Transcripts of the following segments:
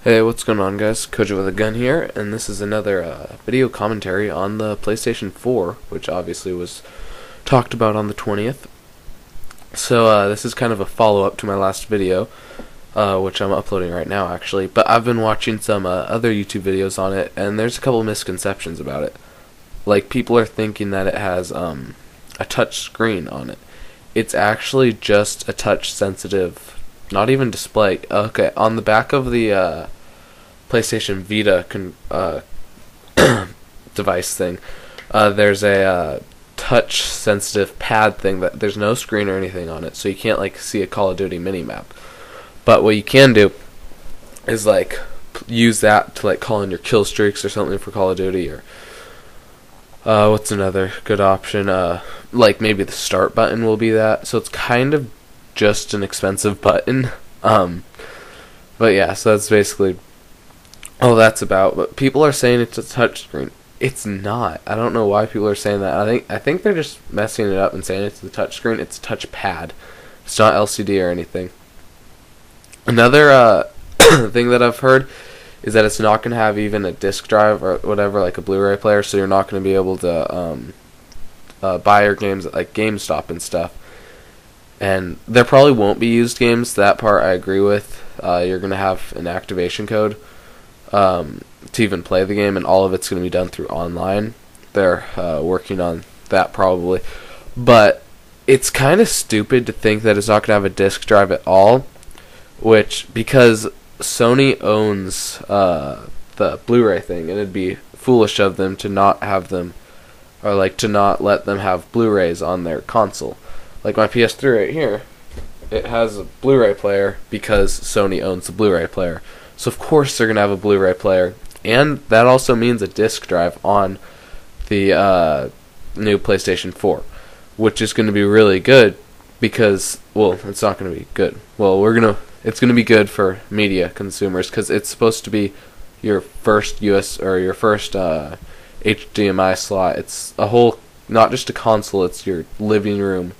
Hey, what's going on, guys? Koja with a gun here, and this is another video commentary on the PlayStation 4, which obviously was talked about on the 20th. So this is kind of a follow-up to my last video, which I'm uploading right now, actually. But I've been watching some other YouTube videos on it, and there's a couple of misconceptions about it. Like, people are thinking that it has a touch screen on it. It's actually just a touch-sensitive, not even display. Okay, on the back of the PlayStation Vita device thing, there's a touch-sensitive pad thing that there's no screen or anything on it, so you can't like see a Call of Duty mini-map. But what you can do is like use that to like call in your kill streaks or something for Call of Duty, or what's another good option? Like maybe the start button will be that. So it's kind of just an expensive button. But yeah, so that's basically all that's about. But people are saying it's a touchscreen. It's not. I don't know why people are saying that. I think they're just messing it up and saying it's a touchscreen. It's a touchpad. It's not LCD or anything. Another thing that I've heard is that it's not going to have even a disc drive or whatever, like a Blu-ray player, so you're not going to be able to buy your games at like GameStop and stuff. And there probably won't be used games. That part I agree with. You're going to have an activation code to even play the game, and all of it's going to be done through online. They're working on that probably. But it's kind of stupid to think that it's not going to have a disc drive at all, because Sony owns the Blu-ray thing, and it'd be foolish of them to not have them, or like to not let them have Blu-rays on their console. Like my PS3 right here, it has a Blu-ray player because Sony owns the Blu-ray player. So of course they're going to have a Blu-ray player, and that also means a disc drive on the new PlayStation 4, which is going to be really good because, well, it's not going to be good. Well, it's going to be good for media consumers because it's supposed to be your first your first HDMI slot. It's a whole, not just a console, it's your living room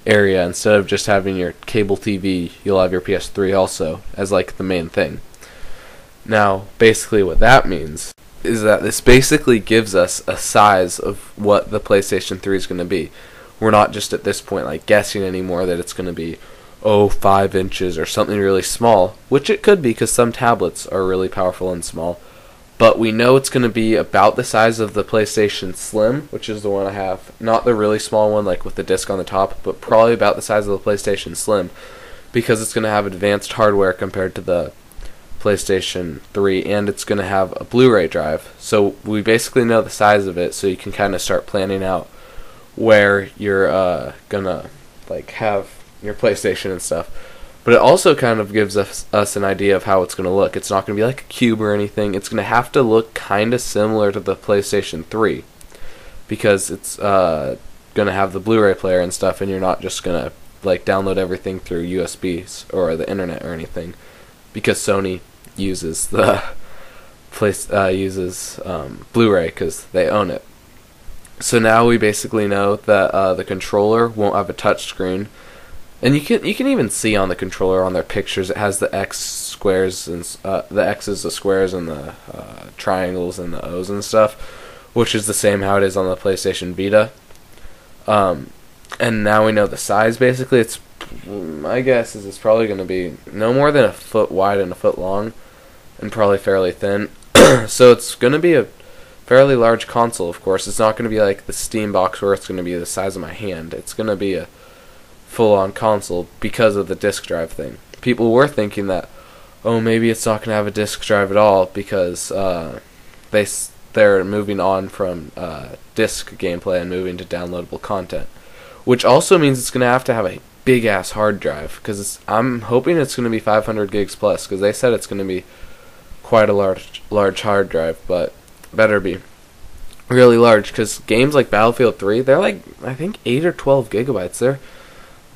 area. Instead of just having your cable TV, you'll have your PS3 also as like the main thing. Now, basically what that means is that this basically gives us a size of what the PlayStation 3 is going to be. We're not just at this point like guessing anymore that it's going to be 5 inches or something really small, which it could be because some tablets are really powerful and small. But we know it's going to be about the size of the PlayStation Slim, which is the one I have. Not the really small one like with the disc on the top, but probably about the size of the PlayStation Slim, because it's going to have advanced hardware compared to the PlayStation 3, and it's going to have a Blu-ray drive. So we basically know the size of it, so you can kind of start planning out where you're going to like have your PlayStation and stuff. But it also kind of gives us an idea of how it's going to look. It's not going to be like a cube or anything. It's going to have to look kind of similar to the PlayStation 3, because it's going to have the Blu-ray player and stuff, and you're not just going to like download everything through USBs or the internet or anything, because Sony uses the Blu-ray because they own it. So now we basically know that the controller won't have a touch screen. And you can even see on the controller, on their pictures, it has the X squares and the X's, the squares, and the triangles and the O's and stuff, which is the same how it is on the PlayStation Vita. And now we know the size. Basically, my guess is it's probably going to be no more than a foot wide and a foot long, and probably fairly thin. So it's going to be a fairly large console. Of course, it's not going to be like the Steam box where it's going to be the size of my hand. It's going to be a full-on console because of the disc drive thing. People were thinking that, maybe it's not going to have a disc drive at all because they're moving on from disc gameplay and moving to downloadable content, which also means it's going to have a big-ass hard drive, because I'm hoping it's going to be 500 gigs plus, because they said it's going to be quite a large hard drive, but better be really large, because games like Battlefield 3, they're like, I think 8 or 12 gigabytes. They're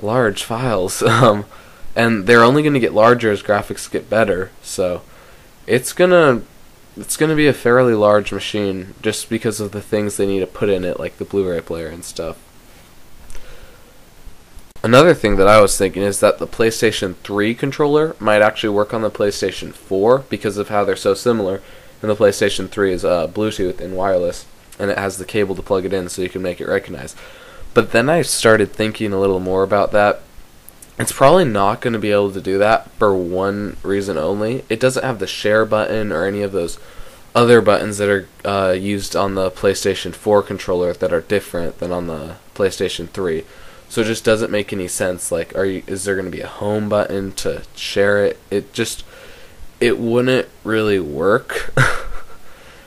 large files, and they're only going to get larger as graphics get better. So it's gonna be a fairly large machine just because of the things they need to put in it, like the Blu-ray player and stuff. Another thing that I was thinking is that the PlayStation 3 controller might actually work on the PlayStation 4 because of how they're so similar. And the PlayStation 3 is Bluetooth and wireless, and it has the cable to plug it in so you can make it recognize. But then I started thinking a little more about that. It's probably not going to be able to do that for one reason only. It doesn't have the share button or any of those other buttons that are used on the PlayStation 4 controller that are different than on the PlayStation 3. So it just doesn't make any sense. Like, is there going to be a home button to share it? It wouldn't really work,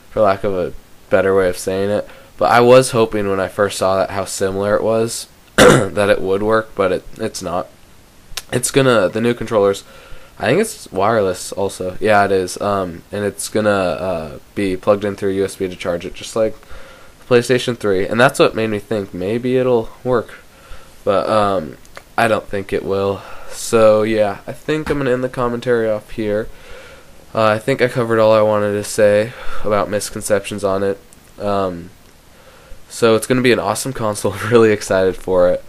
for lack of a better way of saying it. But I was hoping when I first saw that how similar it was that it would work, but it's not. The new controllers, I think it's wireless also. Yeah, it is. And it's gonna be plugged in through USB to charge it, just like PlayStation 3. And that's what made me think maybe it'll work. But I don't think it will. So yeah, I think I'm gonna end the commentary off here. I think I covered all I wanted to say about misconceptions on it. So it's gonna be an awesome console. Really excited for it.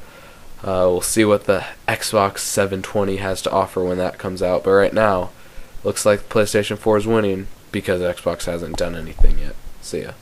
We'll see what the Xbox 720 has to offer when that comes out. But right now, looks like PlayStation 4 is winning because Xbox hasn't done anything yet. See ya.